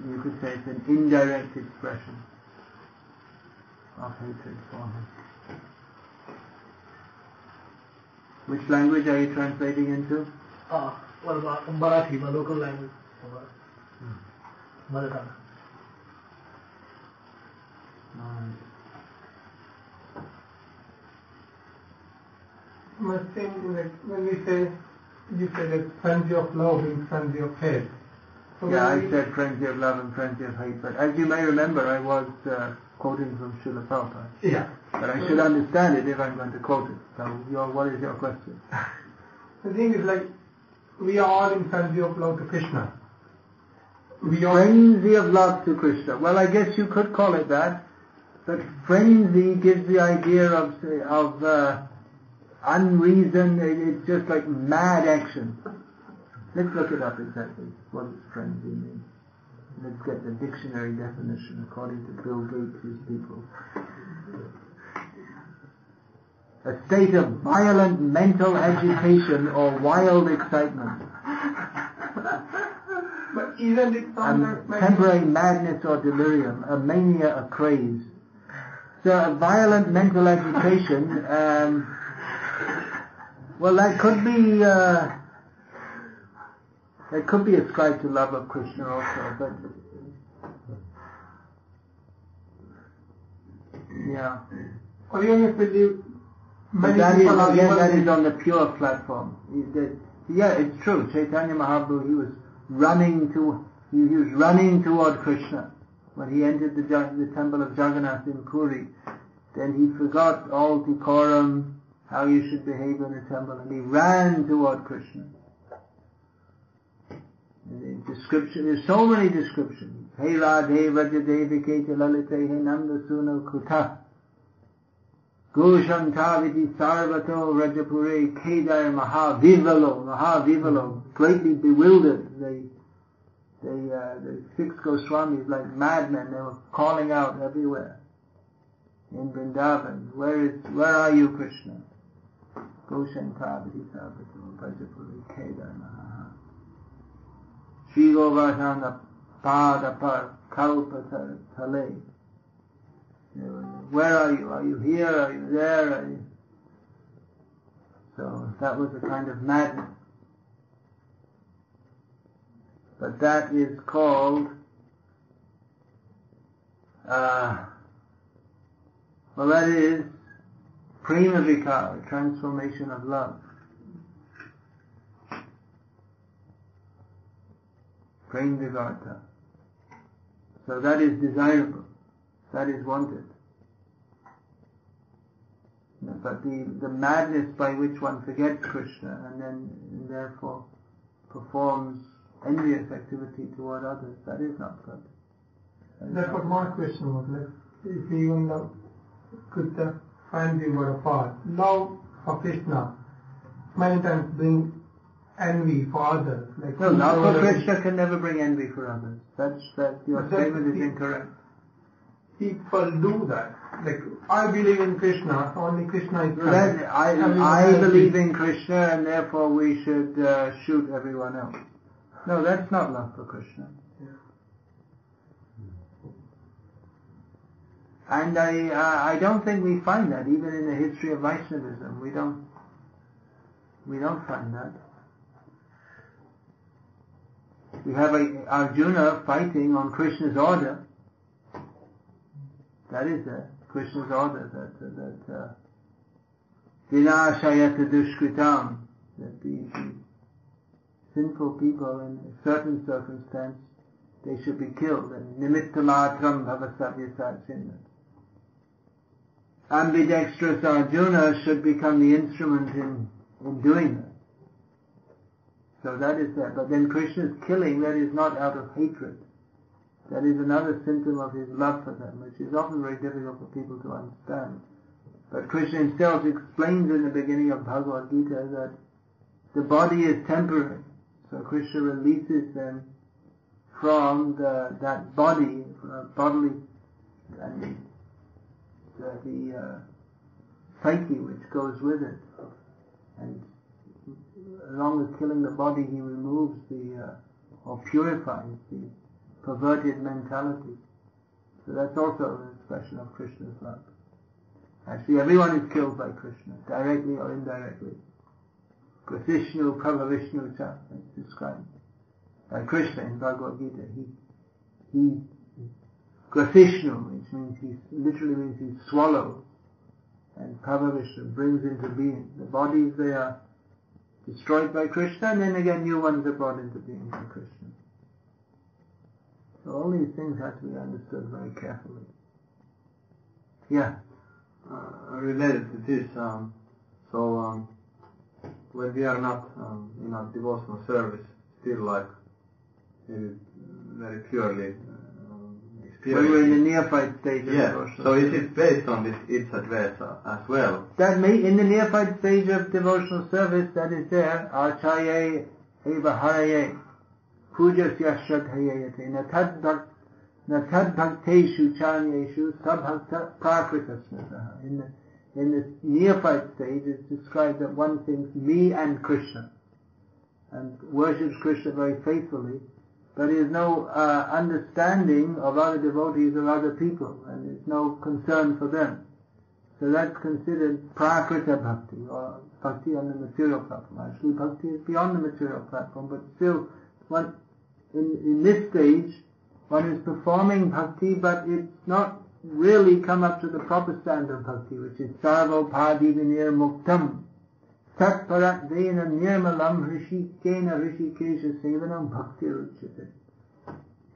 You could say it's an indirect expression of hatred for him. Which language are you translating into? What about Marathi, my local language? Mother tongue. I think that when we say, you say that frenzy of love and frenzy of hate. So I said frenzy of love and frenzy of hate, but as you may remember, I was quoting from Srila Prabhupada. Yeah. But I should understand it if I'm going to quote it. So what is your question? The thing is like, we are all in frenzy of love to Krishna. Frenzy of love to Krishna. Well, I guess you could call it that, but frenzy gives the idea of unreason. It's just like mad action. Let's look it up exactly. What does frenzy mean? Let's get the dictionary definition according to Bill Gates' people. A state of violent mental agitation or wild excitement. But isn't it temporary madness or delirium, a mania, a craze. So a violent mental agitation, well, that could be ascribed to love of Krishna also, but yeah. Or even if we do, but that is on the pure platform. Yeah, it's true. Chaitanya Mahaprabhu, he was running toward Krishna when he entered the temple of Jagannath in Puri. then he forgot all decorum, how you should behave in a temple, and he ran toward Krishna. In the description, there's so many descriptions. Hey Radhe Vrajade Viketa Lalite He Nanda Suno Kuta Gushantaviti Sarvato Rajapure Kedar Mahavivalo, greatly bewildered. The 6 Goswamis, like madmen, they were calling out everywhere. In Vrindavan, where are you, Krishna? Gushantaviti Sarvato Rajapure Kedar Maha Shri Govardhana Padapar Kalpatar Tale. Where are you? Are you here? Are you there? Are you? So that was a kind of madness. But that is called, that is Prema Vikara, transformation of love. Prema Vivarta. So that is desirable. That is wanted. But the madness by which one forgets Krishna and then therefore performs envious activity toward others, that is not good. That's what my question was. Like, if you even could find the word of God, love for Krishna many times bring envy for others. Like no, love for Krishna can never bring envy for others. Your statement is incorrect. People do that. Like, I believe in Krishna, so only Krishna is right. I believe in Krishna and therefore we should shoot everyone else. No, that's not love for Krishna. Yeah. And I don't think we find that even in the history of Vaishnavism. We don't find that. We have Arjuna fighting on Krishna's order. That is Krishna's order that vinashayata dushkritam, that the sinful people in a certain circumstance they should be killed, and nimittamatram bhavasavyasacinna. Ambidextrous Arjuna should become the instrument in doing that. So that is that. But then Krishna's killing, that is not out of hatred. That is another symptom of his love for them, which is often very difficult for people to understand. But Krishna himself explains in the beginning of Bhagavad-gita that the body is temporary. So Krishna releases them from that body, bodily, and the psyche which goes with it. And along with killing the body, he removes or purifies the perverted mentality. So that's also an expression of Krishna's love. Actually, everyone is killed by Krishna, directly or indirectly. Krishna Prabhavishnu Cha is described by Krishna in Bhagavad-gita. He Krishna, which means literally means he swallows, and Prabhavishnu brings into being. The bodies, they are destroyed by Krishna, and then again new ones are brought into being by Krishna. So all these things have to be understood very carefully. Yeah. Related to this, when we are not in our devotional service, still like very purely when we're in the neophyte stage of devotional so is it based on this Itzadvesa as well? That in the neophyte stage of devotional service, that is there, Acharya eva haraye pujasya shraddhayate natad bhakteshu chanyeshu sabhakta prakritasnataha. In the neophyte stage, it's described that one thinks me and Krishna, and worships Krishna very faithfully, but he has no understanding of other devotees or other people, and there's no concern for them. So that's considered prakrita bhakti, or bhakti on the material platform. Actually, bhakti is beyond the material platform, but still, in this stage, one is performing bhakti, but it's not really come up to the proper standard of bhakti, which is sarvopadi vinir muktam sat parat vena nirmalam rishikena rishikesha sevanam bhakti ruchate.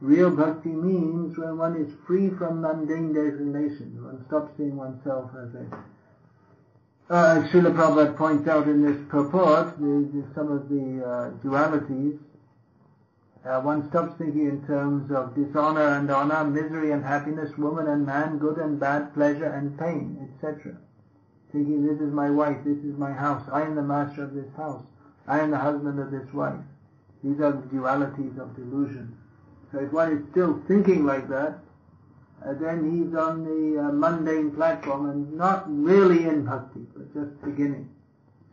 Real bhakti means when one is free from mundane designations. One stops seeing oneself as a... Srila Prabhupada points out in this purport some of the dualities. One stops thinking in terms of dishonor and honor, misery and happiness, woman and man, good and bad, pleasure and pain, etc. Thinking, this is my wife, this is my house, I am the master of this house, I am the husband of this wife. These are the dualities of delusion. So if one is still thinking like that, then he's on the mundane platform and not really in bhakti, but just beginning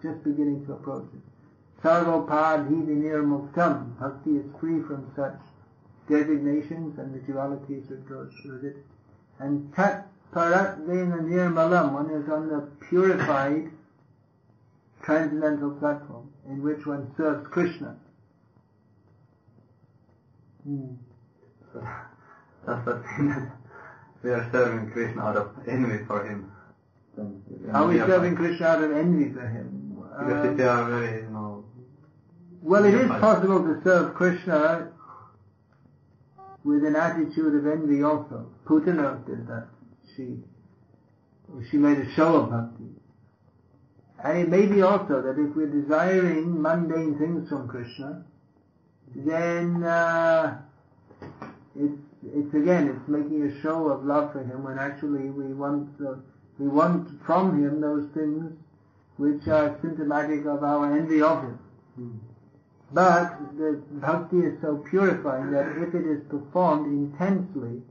to approach it. Sarvopad hivinir muktam. Bhakti is free from such designations and the dualities that goes with it. And tat parat vena nirmalam. One is on the purified transcendental platform in which one serves Krishna. That's the thing that we are serving Krishna out of envy for him. Are we serving Krishna out of envy for him? Because if they are very, well, it is possible to serve Krishna with an attitude of envy also. Putana did that. She made a show of bhakti. And it may be also that if we're desiring mundane things from Krishna, then it's making a show of love for him when actually we want from him those things which are symptomatic of our envy of him. But the bhakti is so purifying that if it is performed intensely,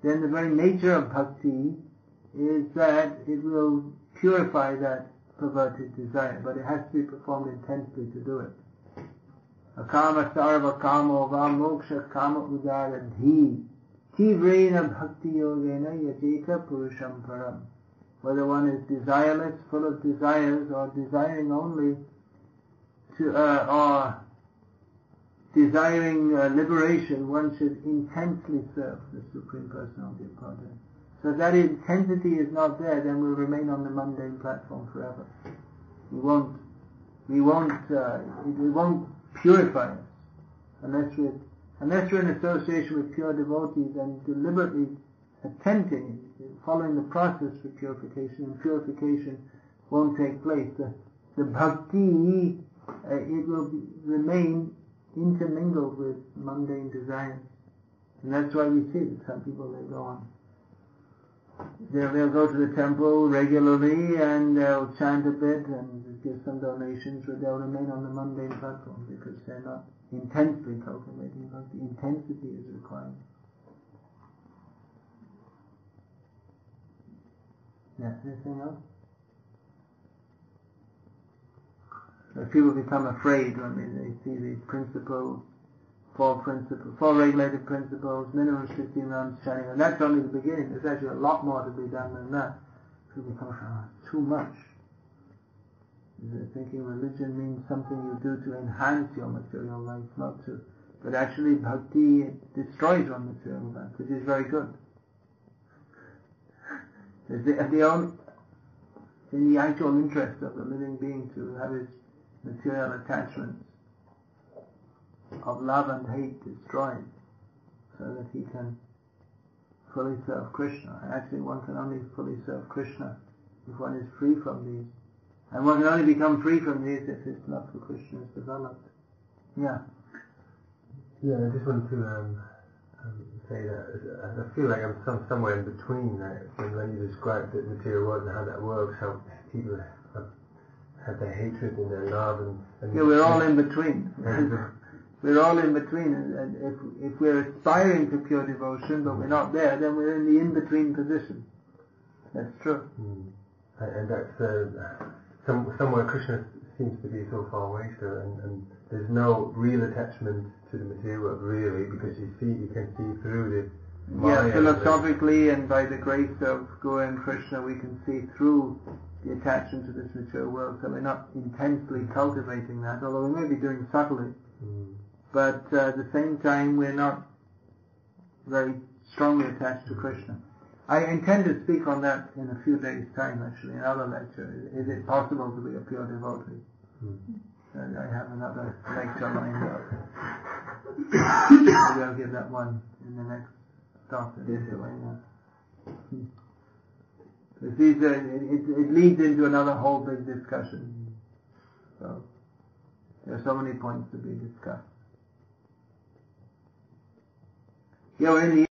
then the very nature of bhakti is that it will purify that perverted desire, but it has to be performed intensely to do it. Akama sarva kamo va moksha kama udaradhi tivrena bhakti yogena yajeta purusham param. Whether one is desireless, full of desires, or desiring only or desiring liberation, one should intensely serve the Supreme Personality of Godhead. So if that intensity is not there, then we'll remain on the mundane platform forever. It won't purify us unless we're in association with pure devotees and deliberately attempting, following the process for purification, and purification won't take place. The bhakti, it will remain intermingled with mundane desires. And that's why we see that some people, they go on. They'll go to the temple regularly and they'll chant a bit and give some donations, but they'll remain on the mundane platform because they're not intensely cultivating bhakti. Intensity is required. Yeah, anything else? People become afraid when they see these principles, four regulated principles, minimum 15 rounds chanting, and that's only the beginning. There's actually a lot more to be done than that. People become too much. They're thinking religion means something you do to enhance your material life, not to. But actually bhakti destroys your material life, which is very good. It's in the actual interest of the living being to have his material attachments of love and hate destroyed so that he can fully serve Krishna. And actually one can only fully serve Krishna if one is free from these. And one can only become free from these if his love for Krishna is developed. Yeah. Yeah, I just want to say that I feel like I'm somewhere in between that when you describe the material world and how that works, how people have their hatred and their love and yeah, we're all in between. We're all in between, and if we're aspiring to pure devotion but we're not there, then we're in the in-between position. That's true. And that's somewhere Krishna seems to be so far away still, and there's no real attachment to the material world really, because you can see through the Maya. Philosophically and by the grace of Guru and Krishna we can see through the attachment to this material world, so we're not intensely cultivating that, although we may be doing subtly. But at the same time we're not very strongly attached to Krishna. I intend to speak on that in a few days' time actually, in another lecture. Is it possible to be a pure devotee? And I have another lecture lined up. Maybe I'll give that one in the next talk. It leads into another whole big discussion. So there are so many points to be discussed. Yeah, we're in the